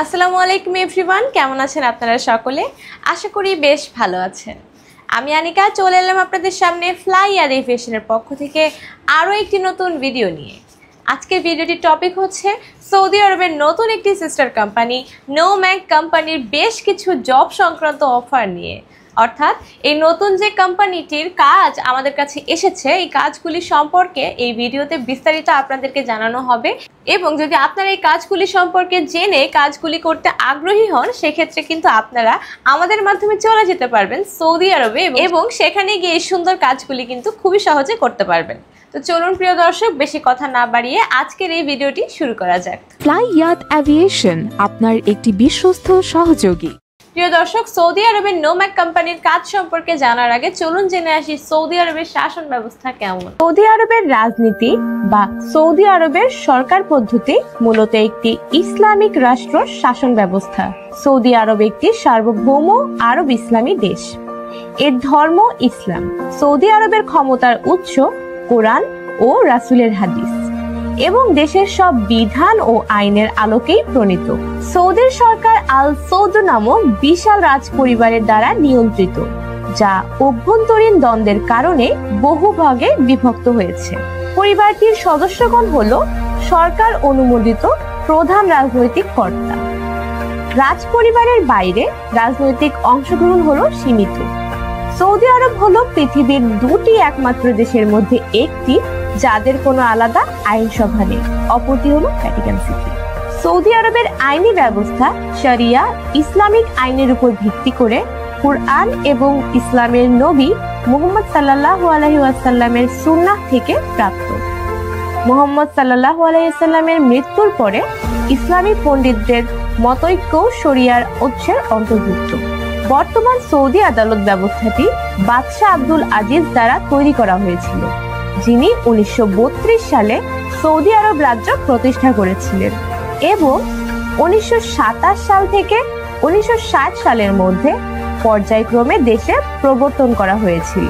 আসসালামু আলাইকুম এভরিওয়ান, কেমন আছেন আপনারা সকলে? আশা করি বেশ ভালো আছেন। আমি আনিকা চলে এলাম আপনাদের সামনে ফ্লাই আর এভিয়েশনের পক্ষ থেকে আরও একটি নতুন ভিডিও নিয়ে। আজকের ভিডিওটির টপিক হচ্ছে সৌদি আরবের নতুন একটি সিস্টার কোম্পানি নোম্যাক কোম্পানির বেশ কিছু জব সংক্রান্ত অফার নিয়ে। অর্থাৎ এই নতুন যে কোম্পানিটির কাজ আমাদের কাছে এসেছে, এই কাজগুলি সম্পর্কে এই ভিডিওতে বিস্তারিত আপনাদেরকে জানানো হবে। এবং যদি আপনারা এই কাজগুলি সম্পর্কে জেনে কাজগুলি করতে আগ্রহী হন, সেক্ষেত্রে কিন্তু আপনারা আমাদের মাধ্যমে চলে যেতে পারবেন সৌদি আরবে এবং সেখানে গিয়ে এই সুন্দর কাজগুলি কিন্তু খুবই সহজে করতে পারবেন। তো চলুন প্রিয় দর্শক, বেশি কথা না বাড়িয়ে আজকের এই ভিডিওটি শুরু করা যাক। ফ্লাই ইয়াত এভিয়েশন আপনার একটি বিশ্বস্ত সহযোগী। প্রিয় দর্শক, সৌদি আরবের নোম্যাক কোম্পানির কাজ সম্পর্কে জানার আগে চলুন জেনে আসি সৌদি আরবের শাসন ব্যবস্থা কেমন। সৌদি আরবের রাজনীতি বা সৌদি আরবের সরকার পদ্ধতি মূলত একটি ইসলামিক রাষ্ট্র শাসন ব্যবস্থা। সৌদি আরব একটি সার্বভৌম আরব ইসলামী দেশ। এর ধর্ম ইসলাম। সৌদি আরবের ক্ষমতার উৎস কোরআন ও রাসূলের হাদিস এবং দেশের সব বিধান ও আইনের আলোকেই প্রণীত। সৌদির সরকার আল সৌদ নামক বিশাল রাজ পরিবারের দ্বারা নিয়ন্ত্রিত, যা অভ্যন্তরীণ দ্বন্দ্বের কারণে বহু ভাগে বিভক্ত হয়েছে। পরিবারটির সদস্যগণ হল সরকার অনুমোদিত প্রধান রাজনৈতিক কর্তা। রাজ পরিবারের বাইরে রাজনৈতিক অংশগ্রহণ হল সীমিত। সৌদি আরব হলো পৃথিবীর দুটি একমাত্র দেশের মধ্যে একটি যাদের কোনো আলাদা আইনসভা নেই, অপরটি হলো ভ্যাটিকান সিটি। সৌদি আরবের আইনি ব্যবস্থা শরিয়া ইসলামিক আইনের উপর ভিত্তি করে কুরআন এবং ইসলামের নবী মুহাম্মদ সাল্লাল্লাহু আলাইহি ওয়াসাল্লামের সুন্নাহ থেকে প্রাপ্ত। মুহাম্মদ সাল্লাল্লাহু আলাইহি ওয়াসাল্লামের মৃত্যুর পরে ইসলামী পণ্ডিতদের মতৈক্য শরিয়ার উৎসের অন্তর্ভুক্ত। বর্তমান সৌদি আদালত ব্যবস্থাটি বাদশাহ আব্দুল আজিজ দ্বারা তৈরি করা হয়েছিল, যিনি 1932 সালে সৌদি আরব রাজ্য প্রতিষ্ঠা করেছিলেন এবং 1927 সাল থেকে 1960 সালের মধ্যে পর্যায়ক্রমে দেশে প্রবর্তন করা হয়েছিল।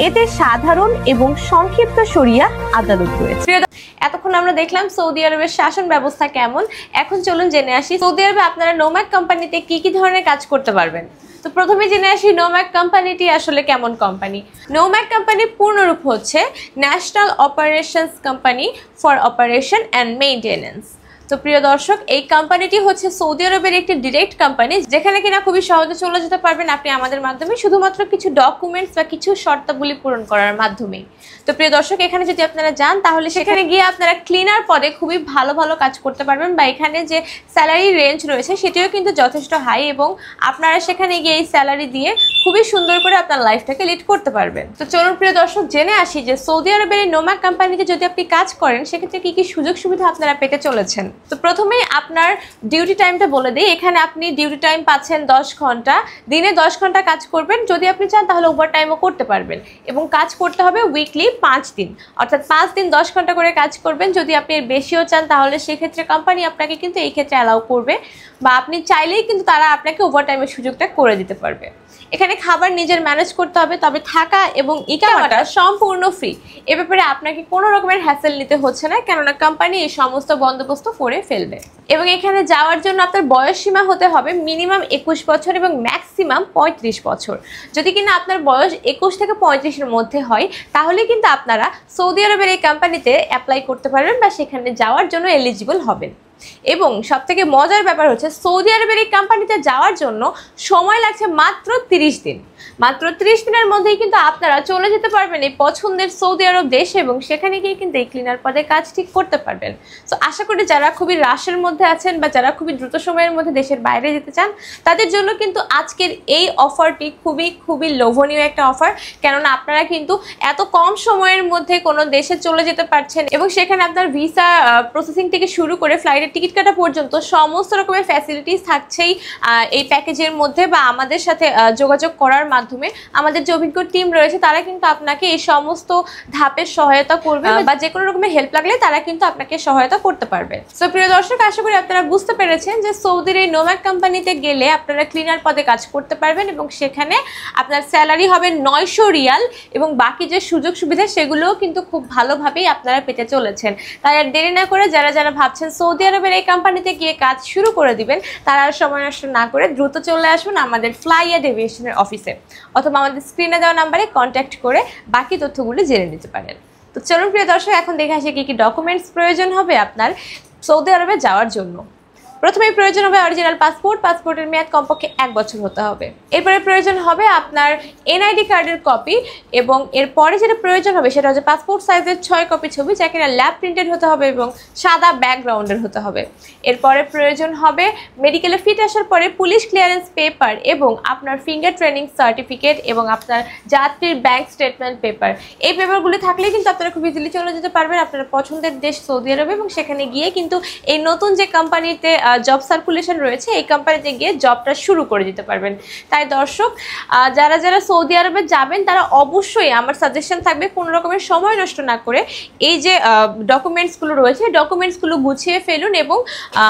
এতে সাধারণ এবং সংক্ষিপ্ত শরিয়া আদালত রয়েছে। এতক্ষণ আমরা দেখলাম সৌদি আরবের শাসন ব্যবস্থা কেমন। এখন চলুন জেনে আসি সৌদি আরবে আপনারা নোম্যাক কোম্পানিতে কি কি ধরনের কাজ করতে পারবেন। তো প্রথমে জেনে আসি নোম্যাক কোম্পানিটি আসলে কেমন কোম্পানি। নোম্যাক কোম্পানির পূর্ণরূপ হচ্ছে national operations company for operation and maintenance. তো প্রিয় দর্শক, এই কোম্পানিটি হচ্ছে সৌদি আরবের একটি ডিরেক্ট কোম্পানি, যেখানে কিনা খুবই সহজে চলে যেতে পারবেন আপনি আমাদের মাধ্যমে, শুধুমাত্র কিছু ডকুমেন্টস বা কিছু শর্তাবলী পূরণ করার মাধ্যমে। তো প্রিয় দর্শক, এখানে যদি আপনারা যান তাহলে সেখানে গিয়ে আপনারা ক্লিনার পদে খুবই ভালো ভালো কাজ করতে পারবেন, বা এখানে যে স্যালারি রেঞ্জ রয়েছে সেটিও কিন্তু যথেষ্ট হাই, এবং আপনারা সেখানে গিয়ে এই স্যালারি দিয়ে খুবই সুন্দর করে আপনার লাইফটাকে লিড করতে পারবেন। তো চলুন প্রিয় দর্শক জেনে আসি যে সৌদি আরবের এই নোম্যাক কোম্পানিতে যদি আপনি কাজ করেন সেক্ষেত্রে কি কি সুযোগ সুবিধা আপনারা পেতে চলেছেন। তো প্রথমেই আপনার ডিউটি টাইমটা বলে দিই। এখানে আপনি ডিউটি টাইম পাচ্ছেন 10 ঘন্টা, দিনে 10 ঘন্টা কাজ করবেন। যদি আপনি চান তাহলে ওভার টাইমও করতে পারবেন, এবং কাজ করতে হবে উইকলি 5 দিন, অর্থাৎ 5 দিন 10 ঘন্টা করে কাজ করবেন। যদি আপনি এর বেশিও চান তাহলে সেক্ষেত্রে কোম্পানি আপনাকে কিন্তু এই ক্ষেত্রে অ্যালাউ করবে, বা আপনি চাইলেই কিন্তু তারা আপনাকে ওভার টাইমের সুযোগটা করে দিতে পারবে। এখানে খাবার নিজের ম্যানেজ করতে হবে, তবে থাকা এবং ইকামাটা সম্পূর্ণ ফ্রি। এ ব্যাপারে আপনাকে কোনো রকমের হ্যাসেল নিতে হচ্ছে না, কেননা কোম্পানি এই সমস্ত বন্দোবস্ত করে ফেলবে। এবং এখানে যাওয়ার জন্য আপনার বয়স সীমা হতে হবে মিনিমাম 21 বছর এবং ম্যাক্সিমাম 35 বছর। যদি কিনা আপনার বয়স 21 থেকে 35-এর মধ্যে হয় তাহলে কিন্তু আপনারা সৌদি আরবের এই কোম্পানিতে অ্যাপ্লাই করতে পারবেন বা সেখানে যাওয়ার জন্য এলিজিবল হবেন। এবং সবথেকে মজার ব্যাপার হচ্ছে সৌদি আরবের এই কোম্পানিতে যাওয়ার জন্য সময় লাগছে মাত্র 30 দিন। মাত্র 30 দিনের মধ্যেই কিন্তু আপনারা চলে যেতে পারবেন এই পছন্দের সৌদি আরব দেশে, এবং সেখানে গিয়ে কিন্তু এই ক্লিনার পদে কাজ ঠিক করতে পারবেন। তো আশা করি যারা খুবই রাশের মধ্যে আছেন বা যারা খুবই দ্রুত সময়ের মধ্যে দেশের বাইরে যেতে চান তাদের জন্য কিন্তু আজকের এই অফারটি খুবই লোভনীয় একটা অফার, কেননা আপনারা কিন্তু এত কম সময়ের মধ্যে কোনো দেশে চলে যেতে পারছেন, এবং সেখানে আপনার ভিসা প্রসেসিং থেকে শুরু করে ফ্লাইটের টিকিট কাটা পর্যন্ত সমস্ত রকমের ফ্যাসিলিটিস থাকছেই এই প্যাকেজের মধ্যে, বা আমাদের সাথে যোগাযোগ করার মাধ্যমে আমাদের যে অভিজ্ঞ টিম রয়েছে তারা কিন্তু আপনাকে এই সমস্ত ধাপের সহায়তা করবে, বা যে কোনো রকমের হেল্প লাগলে তারা কিন্তু আপনাকে সহায়তা করতে পারবে। সো প্রিয় দর্শক, আশা করি আপনারা বুঝতে পেরেছেন যে সৌদির এই নোম্যাক কোম্পানিতে গেলে আপনারা ক্লিনার পদে কাজ করতে পারবেন, এবং সেখানে আপনার স্যালারি হবে 900 রিয়াল, এবং বাকি যে সুযোগ সুবিধা সেগুলোও কিন্তু খুব ভালোভাবেই আপনারা পেতে চলেছেন। তাই আর দেরি না করে যারা ভাবছেন সৌদি আরবে আরবের এই কোম্পানিতে গিয়ে কাজ শুরু করে দিবেন তারা আর সময় নষ্ট না করে দ্রুত চলে আসুন আমাদের ফ্লাইয়াদ এভিয়েশনের অফিসে, অথবা আমাদের স্ক্রিনে দেওয়া নাম্বারে কন্ট্যাক্ট করে বাকি তথ্যগুলো জেনে নিতে পারেন। তো চলুন প্রিয় দর্শক, এখন দেখে আসি কি কি ডকুমেন্টস প্রয়োজন হবে আপনার সৌদি আরবে যাওয়ার জন্য। প্রথমেই প্রয়োজন হবে অরিজিনাল পাসপোর্ট, পাসপোর্টের মেয়াদ কমপক্ষে 1 বছর হতে হবে। এরপরে প্রয়োজন হবে আপনার এনআইডি কার্ডের কপি, এবং এরপরে যেটা প্রয়োজন হবে সেটা হচ্ছে পাসপোর্ট সাইজের 6 কপি ছবি, যা কিনা ল্যাব প্রিন্টেড হতে হবে এবং সাদা ব্যাকগ্রাউন্ডের হতে হবে। এরপরে প্রয়োজন হবে মেডিকেলে ফিট আসার পরে পুলিশ ক্লিয়ারেন্স পেপার এবং আপনার ফিঙ্গার ট্রেনিং সার্টিফিকেট এবং আপনার যাত্রীর ব্যাংক স্টেটমেন্ট পেপার। এই পেপারগুলো থাকলে কিন্তু আপনারা খুব ইজিলি চলে যেতে পারবেন আপনার পছন্দের দেশ সৌদি আরবে, এবং সেখানে গিয়ে কিন্তু এই নতুন যে কোম্পানিতে জব সার্কুলেশন রয়েছে এই কোম্পানিতে গিয়ে জবটা শুরু করে দিতে পারবেন। তাই দর্শক, যারা যারা সৌদি আরবে যাবেন তারা অবশ্যই, আমার সাজেশন থাকবে, কোনো রকমের সময় নষ্ট না করে এই যে ডকুমেন্টসগুলো রয়েছে ডকুমেন্টসগুলো গুছিয়ে ফেলুন এবং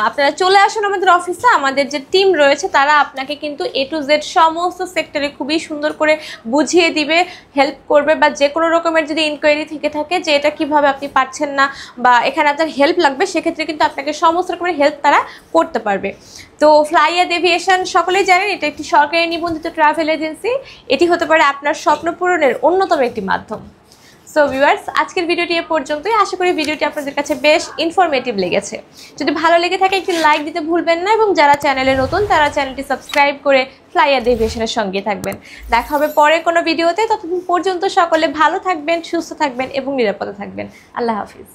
আপনারা চলে আসুন আমাদের অফিসে। আমাদের যে টিম রয়েছে তারা আপনাকে কিন্তু A to Z সমস্ত সেক্টরে খুবই সুন্দর করে বুঝিয়ে দিবে, হেল্প করবে, বা যে কোনো রকমের যদি ইনকোয়ারি থেকে থাকে যে এটা কিভাবে আপনি পারছেন না বা এখানে আপনার হেল্প লাগবে, সেক্ষেত্রে কিন্তু আপনাকে সমস্ত রকমের হেল্প তারা করতে পারবে। তো ফ্লাইয়াদ এভিয়েশন সকলেই জানেন এটা একটি সরকারি নিবন্ধিত ট্রাভেল এজেন্সি। এটি হতে পারে আপনার স্বপ্ন পূরণের অন্যতম একটি মাধ্যম। সো ভিউয়ার্স, আজকের ভিডিওটি এ পর্যন্তই। আশা করি ভিডিওটি আপনাদের কাছে বেশ ইনফরমেটিভ লেগেছে। যদি ভালো লেগে থাকে একটি লাইক দিতে ভুলবেন না, এবং যারা চ্যানেলে নতুন তারা চ্যানেলটি সাবস্ক্রাইব করে ফ্লাইয়াদ এভিয়েশনের সঙ্গে থাকবেন। দেখা হবে পরে কোনো ভিডিওতে। ততদিন পর্যন্ত সকলে ভালো থাকবেন, সুস্থ থাকবেন এবং নিরাপদে থাকবেন। আল্লাহ হাফিজ।